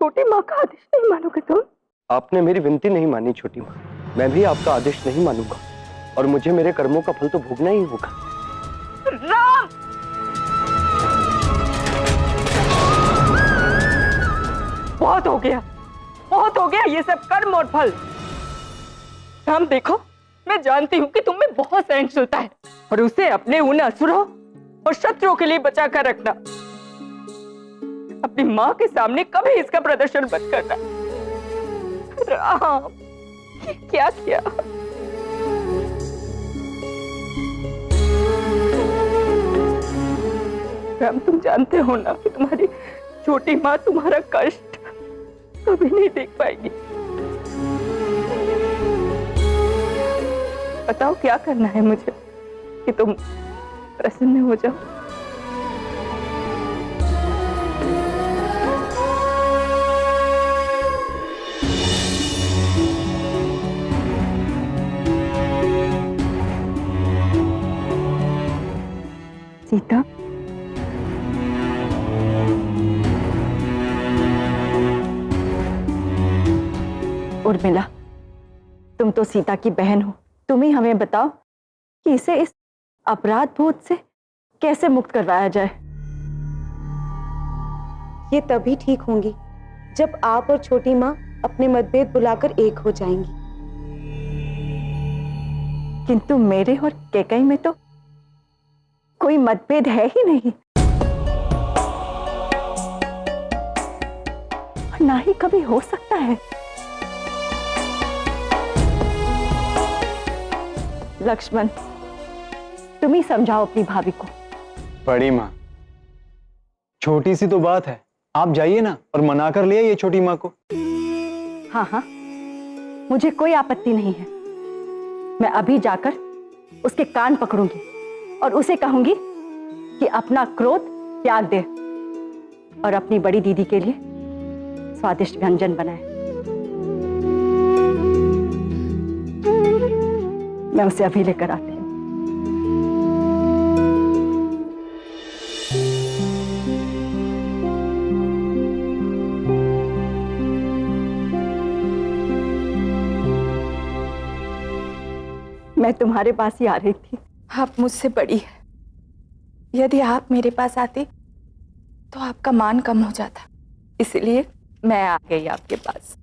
छोटी माँ का आदेश नहीं मानोगे तुम? आपने मेरी विनती नहीं मानी छोटी माँ, मैं भी आपका आदेश नहीं मानूंगा और मुझे मेरे कर्मों का फल तो भोगना ही होगा। राम! बहुत हो गया, बहुत हो गया ये सब कर्म और फल। राम देखो, मैं जानती हूँ कि तुम में बहुत सहनशीलता है और उसे अपने उन असुरों और शत्रुओं के लिए बचा कर रखना। अपनी माँ के सामने कभी इसका प्रदर्शन मत करना। राम, ये क्या किया? राम, तुम जानते हो ना कि तुम्हारी छोटी माँ तुम्हारा कष्ट कभी नहीं देख पाएगी। बताओ क्या करना है मुझे कि तुम प्रसन्न हो जाओ। सीता, उर्मिला, तुम तो सीता की बहन हो, तुम ही हमें बताओ कि इसे इस अपराध बोध से कैसे मुक्त करवाया जाए। ये तभी ठीक होंगी जब आप और छोटी माँ अपने मतभेद बुलाकर एक हो जाएंगी। किंतु मेरे और कैकेयी में तो कोई मतभेद है ही नहीं, ना ही कभी हो सकता है। लक्ष्मण, तुम ही समझाओ अपनी भाभी को। बड़ी माँ, छोटी सी तो बात है, आप जाइए ना और मना कर ले आइए छोटी माँ को। हाँ हाँ, मुझे कोई आपत्ति नहीं है। मैं अभी जाकर उसके कान पकड़ूंगी और उसे कहूंगी कि अपना क्रोध त्याग दे और अपनी बड़ी दीदी के लिए स्वादिष्ट व्यंजन बनाए। मैं उसे अभी लेकर आती हूँ। मैं तुम्हारे पास ही आ रही थी। आप मुझसे बड़ी है, यदि आप मेरे पास आती तो आपका मान कम हो जाता, इसलिए मैं आ गई आपके पास।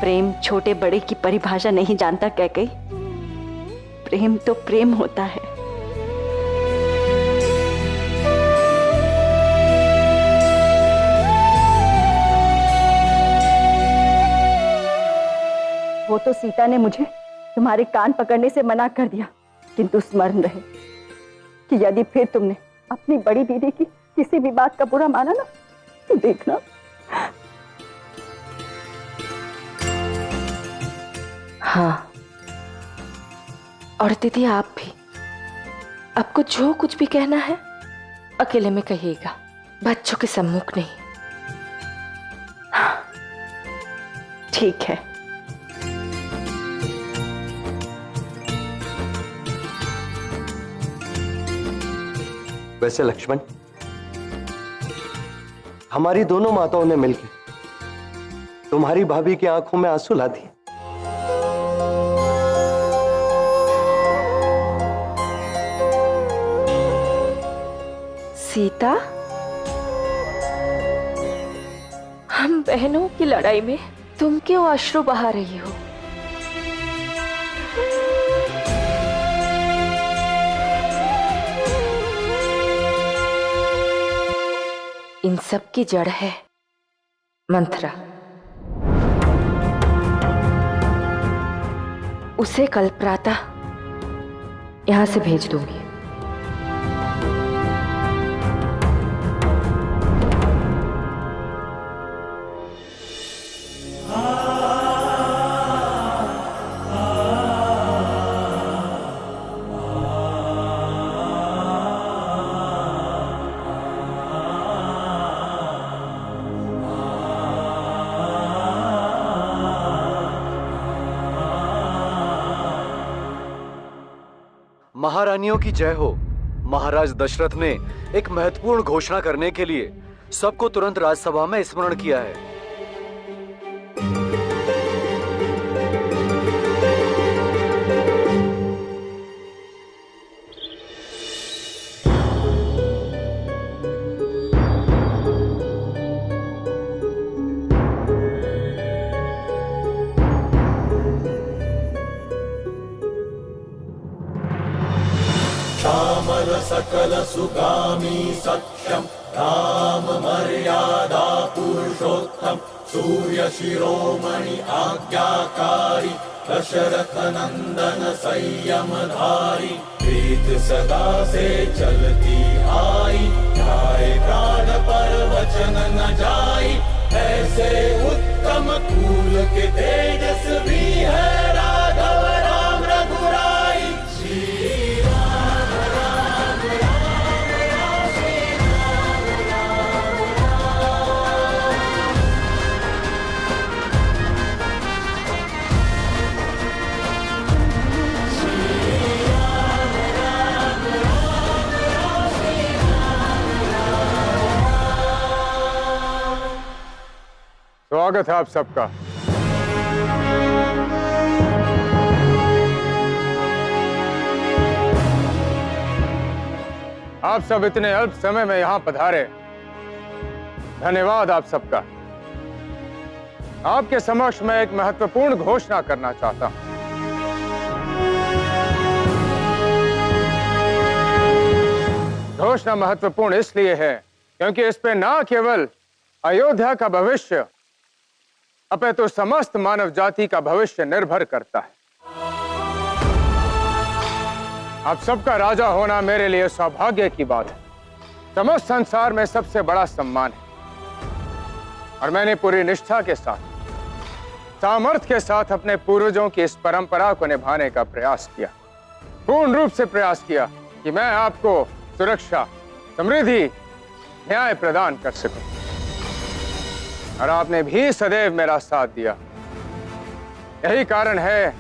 प्रेम छोटे बड़े की परिभाषा नहीं जानता कैकेयी। प्रेम तो प्रेम होता है। वो तो सीता ने मुझे तुम्हारे कान पकड़ने से मना कर दिया, किंतु स्मरण रहे कि यदि फिर तुमने अपनी बड़ी दीदी की किसी भी बात का बुरा माना ना, तो देखना हाँ, और दीदी आप भी, आपको जो कुछ भी कहना है अकेले में कहिएगा, बच्चों के सम्मुख नहीं। हाँ, ठीक है। वैसे लक्ष्मण, हमारी दोनों माताओं ने मिलकर तुम्हारी भाभी की आंखों में आंसू ला दिए। सीता, हम बहनों की लड़ाई में तुम क्यों अश्रु बहा रही हो? इन सब की जड़ है मंथरा। उसे कल प्रातः यहां से भेज दूंगी। महारानियों की जय हो। महाराज दशरथ ने एक महत्वपूर्ण घोषणा करने के लिए सबको तुरंत राजसभा में स्मरण किया है। सकल सुगामी सत्यम राम मर्यादा पुरुषोत्तम सूर्य शिरोमणि आज्ञाकारी दशरथ नंदन संयमधारी प्रीत सदा से चलती आई जाए प्राण पर वचन न जाई ऐसे उत्तम कुल के तेजस्वी है राघव राम रघुराई। स्वागत है आप सबका। आप सब इतने अल्प समय में यहां पधारे, धन्यवाद आप सबका। आपके समक्ष मैं एक महत्वपूर्ण घोषणा करना चाहता हूं। घोषणा महत्वपूर्ण इसलिए है क्योंकि इस पे न केवल अयोध्या का भविष्य अपितु समस्त मानव जाति का भविष्य निर्भर करता है। आप सबका राजा होना मेरे लिए सौभाग्य की बात है। समस्त संसार में सबसे बड़ा सम्मान है और मैंने पूरी निष्ठा के साथ, सामर्थ्य के साथ अपने पूर्वजों की इस परंपरा को निभाने का प्रयास किया, पूर्ण रूप से प्रयास किया कि मैं आपको सुरक्षा, समृद्धि, न्याय प्रदान कर सकूं। और आपने भी सदैव मेरा साथ दिया। यही कारण है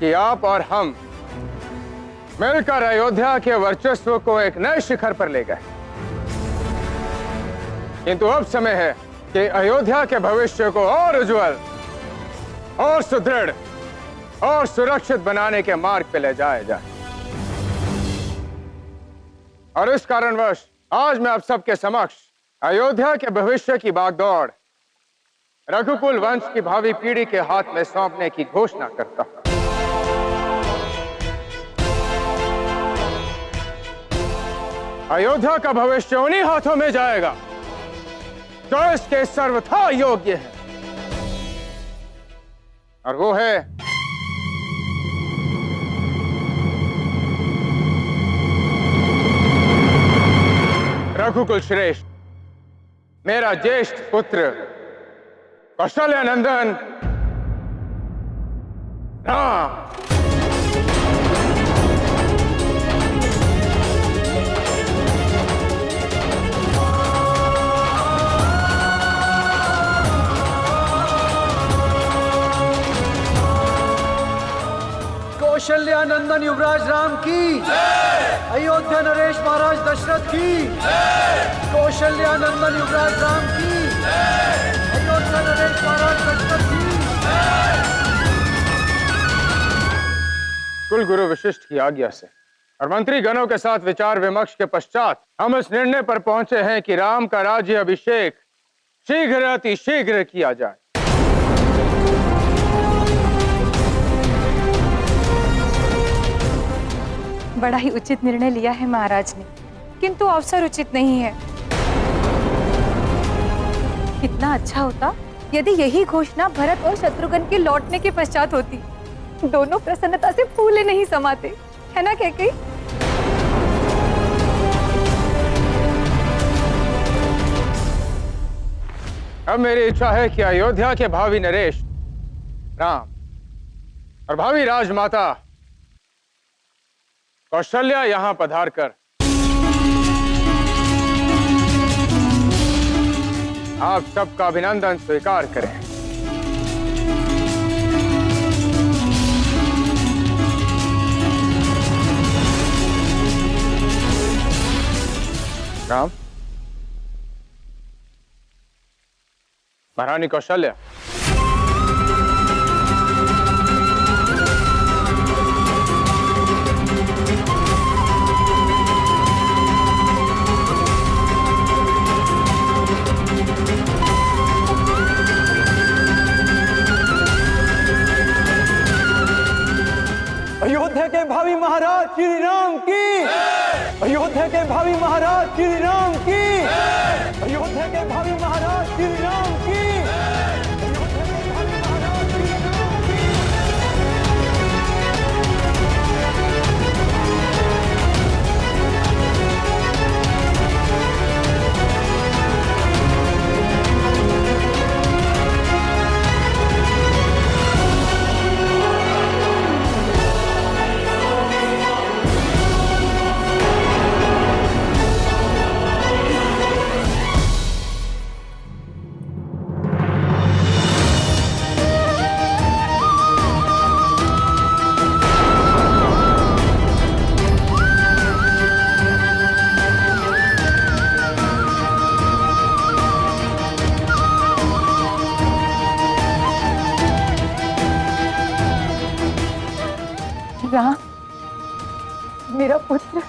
कि आप और हम मिलकर अयोध्या के वर्चस्व को एक नए शिखर पर ले गए। किंतु अब समय है कि अयोध्या के भविष्य को और उज्जवल, और सुदृढ़, और सुरक्षित बनाने के मार्ग पे ले जाया जाए। और इस कारणवश आज मैं आप सबके समक्ष अयोध्या के भविष्य की बागडोर रघुकुल वंश की भावी पीढ़ी के हाथ में सौंपने की घोषणा करता हूं। अयोध्या का भविष्य उन्हीं हाथों में जाएगा जो इसके सर्वथा योग्य है, और वो है रघुकुल श्रेष्ठ, मेरा ज्येष्ठ पुत्र कौशल्य नंदन राम। कौशल्या नंदन युवराज राम की, अयोध्या नरेश महाराज दशरथ की, कौशल्या नंदन युवराज राम की, अयोध्या नरेश महाराज दशरथ की। कुल गुरु वशिष्ठ की आज्ञा से और मंत्री गणों के साथ विचार विमर्श के पश्चात हम इस निर्णय पर पहुंचे हैं कि राम का राज्य अभिषेक शीघ्र अति शीघ्र किया जाए। बड़ा ही उचित निर्णय लिया है महाराज ने, किंतु अवसर उचित नहीं है। कितना अच्छा होता यदि यही घोषणा भरत और शत्रुघ्न के लौटने के पश्चात होती। दोनों प्रसन्नता से फूले नहीं समाते, है ना कैकेयी? अब मेरी इच्छा है कि अयोध्या के भावी नरेश राम और भावी राजमाता कौशल्या यहां पधार कर आप सबका अभिनंदन स्वीकार करें। राम, महारानी कौशल्या, अयोध्या के भावी महाराज श्री राम की, अयोध्या के भावी महाराज श्री राम की, अयोध्या के भावी महाराज श्री राम की, अयोध्या के भावी महाराज श्री राम की। राम, मेरा पुत्र।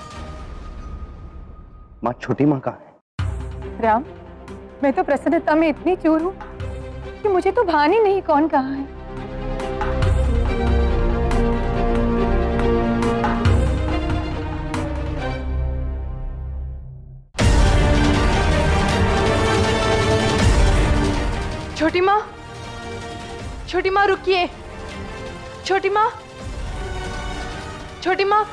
माँ, छोटी माँ कहाँ है? राम, मैं तो प्रसन्नता में इतनी चूर हूँ कि मुझे तो भान ही नहीं कौन कहाँ है। छोटी माँ, छोटी माँ रुकिए। छोटी माँ, छोटी माँ।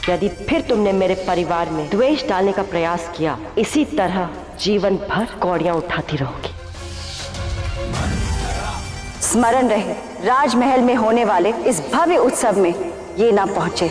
यदि फिर तुमने मेरे परिवार में द्वेष डालने का प्रयास किया, इसी तरह जीवन भर कौड़ियां उठाती रहोगी। स्मरण रहे, राजमहल में होने वाले इस भव्य उत्सव में ये ना पहुंचे।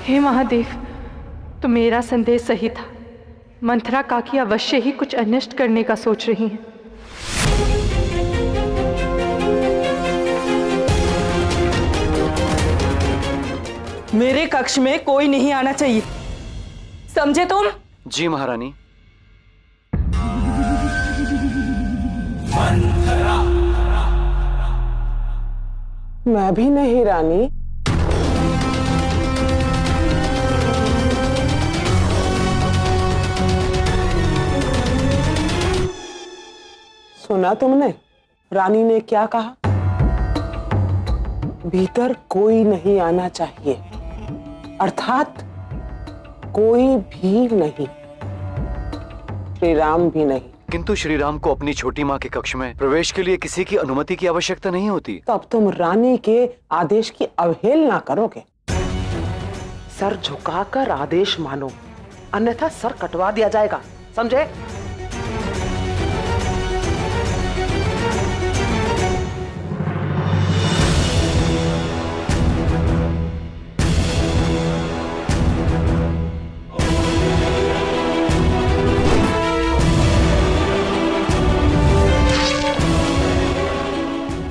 हे महादेव, तो मेरा संदेह सही था। मंथरा काकी अवश्य ही कुछ अनिष्ट करने का सोच रही हैं। मेरे कक्ष में कोई नहीं आना चाहिए, समझे तुम? जी महारानी। मैं भी नहीं रानी। सुना तुमने रानी ने क्या कहा? भीतर कोई नहीं आना चाहिए, अर्थात कोई भी नहीं, श्री राम भी नहीं। किंतु श्री राम को अपनी छोटी माँ के कक्ष में प्रवेश के लिए किसी की अनुमति की आवश्यकता नहीं होती। तो अब तुम रानी के आदेश की अवहेलना करोगे? सर झुकाकर आदेश मानो, अन्यथा सर कटवा दिया जाएगा, समझे?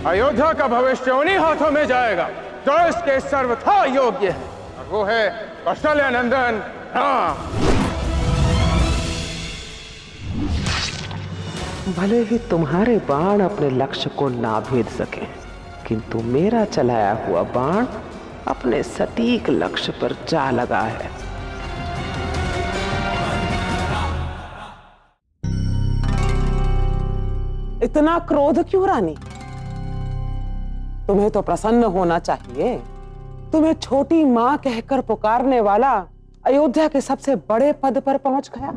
अयोध्या का भविष्य उन्हीं हाथों में जाएगा जो इसके सर्वथा योग्य है, और वो है कौशल्या नंदन राम। भले ही तुम्हारे बाण अपने लक्ष्य को ना भेद सके, किंतु मेरा चलाया हुआ बाण अपने सटीक लक्ष्य पर जा लगा है। इतना क्रोध क्यों रानी? तुम्हें तो प्रसन्न होना चाहिए। तुम्हें छोटी मां कहकर पुकारने वाला अयोध्या के सबसे बड़े पद पर पहुंच गया।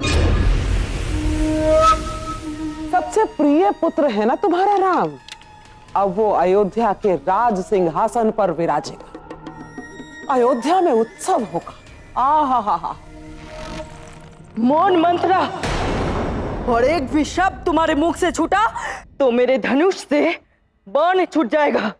सबसे प्रिय पुत्र है ना तुम्हारा राम, अब वो अयोध्या के राज सिंहासन पर विराजेगा। अयोध्या में उत्सव होगा। आहा, मौन मंत्रा, और एक भी शब्द तुम्हारे मुख से छूटा तो मेरे धनुष से बाण छूट जाएगा।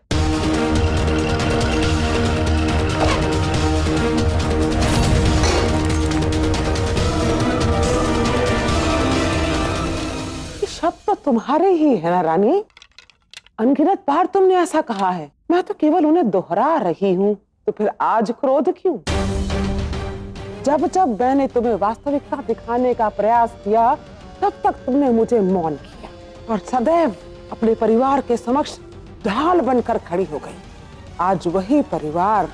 शब्द तो तुम्हारे ही है ना रानी। अनगिनत बार तुमने ऐसा कहा है, मैं तो केवल उन्हें दोहरा रही हूँ। तो फिर आज क्रोध क्यों? जब जब मैंने तुम्हें वास्तविकता दिखाने का प्रयास किया तब तक तुमने मुझे मौन किया और सदैव अपने परिवार के समक्ष ढाल बनकर खड़ी हो गई। आज वही परिवार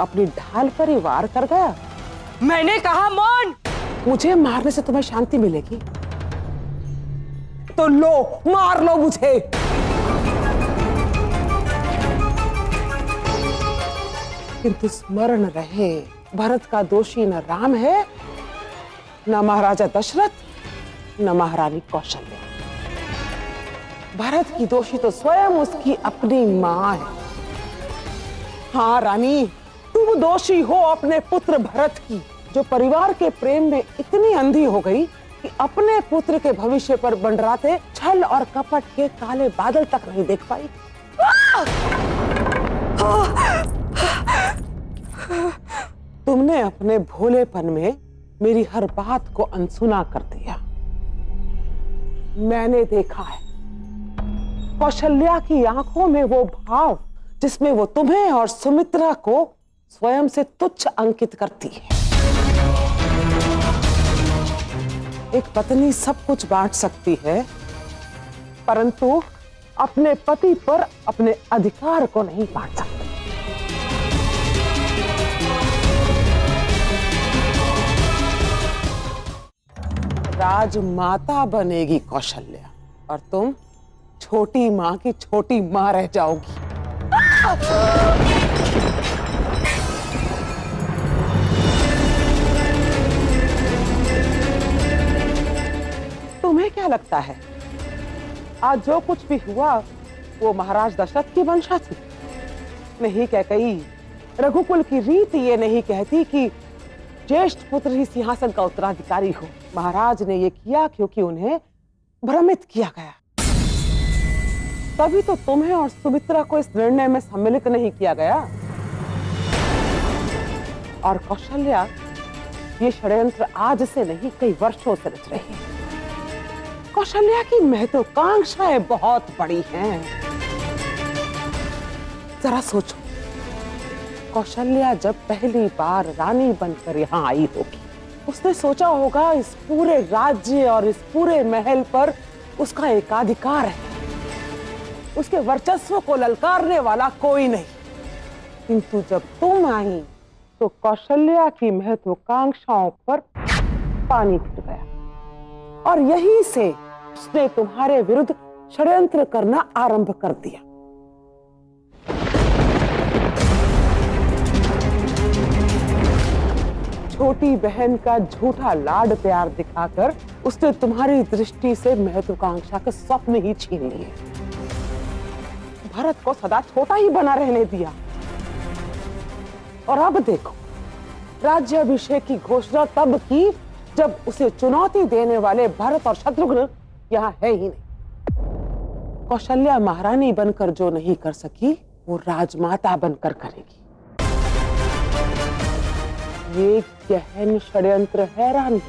अपनी ढाल पर ही वार कर गया। मैंने कहा मौन। मुझे मारने से तुम्हें शांति मिलेगी तो लो, मार लो मुझे। किंतु स्मरण रहे, भरत का दोषी न राम है, न महाराजा दशरथ, न महारानी कौशल्या। भरत की दोषी तो स्वयं उसकी अपनी मां है। हाँ रानी, तुम दोषी हो अपने पुत्र भरत की, जो परिवार के प्रेम में इतनी अंधी हो गई कि अपने पुत्र के भविष्य पर मंडराते छल और कपट के काले बादल तक नहीं देख पाई। तुमने अपने भोलेपन में मेरी हर बात को अनसुना कर दिया। मैंने देखा है कौशल्या की आंखों में वो भाव जिसमें वो तुम्हें और सुमित्रा को स्वयं से तुच्छ अंकित करती है। एक पत्नी सब कुछ बांट सकती है, परंतु अपने पति पर अपने अधिकार को नहीं बांट सकती। राजमाता बनेगी कौशल्या और तुम छोटी मां की छोटी मां रह जाओगी। तुम्हें क्या लगता है आज जो कुछ भी हुआ वो महाराज दशरथ की मंशा थी? नहीं कैकेयी, रघुकुल की रीति ये नहीं कहती कि ज्येष्ठ पुत्र ही सिंहासन का उत्तराधिकारी हो। महाराज ने ये किया क्योंकि उन्हें भ्रमित किया गया। तभी तो तुम्हें और सुमित्रा को इस निर्णय में सम्मिलित नहीं किया गया। और कौशल्या, ये षड्यंत्र आज से नहीं कई वर्षों से रच रही है। कौशल्या की महत्वाकांक्षाएं बहुत बड़ी हैं। जरा सोचो, कौशल्या जब पहली बार रानी बनकर यहाँ आई होगी, उसने सोचा होगा इस पूरे राज्य और इस पूरे महल पर उसका एकाधिकार है, उसके वर्चस्व को ललकारने वाला कोई नहीं। किंतु जब तुम आई तो कौशल्या की महत्वाकांक्षाओं पर पानी फिर गया और यहीं से उसने तुम्हारे विरुद्ध षड्यंत्र करना आरंभ कर दिया। छोटी बहन का झूठा लाड प्यार दिखाकर उसने तुम्हारी दृष्टि से महत्वाकांक्षा के स्वप्न ही छीन लिए। भरत को सदा छोटा ही बना रहने दिया। और अब देखो, राज्याभिषेक की घोषणा तब की जब उसे चुनौती देने वाले भरत और शत्रुघ्न यहाँ है ही नहीं। कौशल्या महारानी बनकर जो नहीं कर सकी वो राजमाता बनकर करेगी। ये गहन षड्यंत्र है रानी।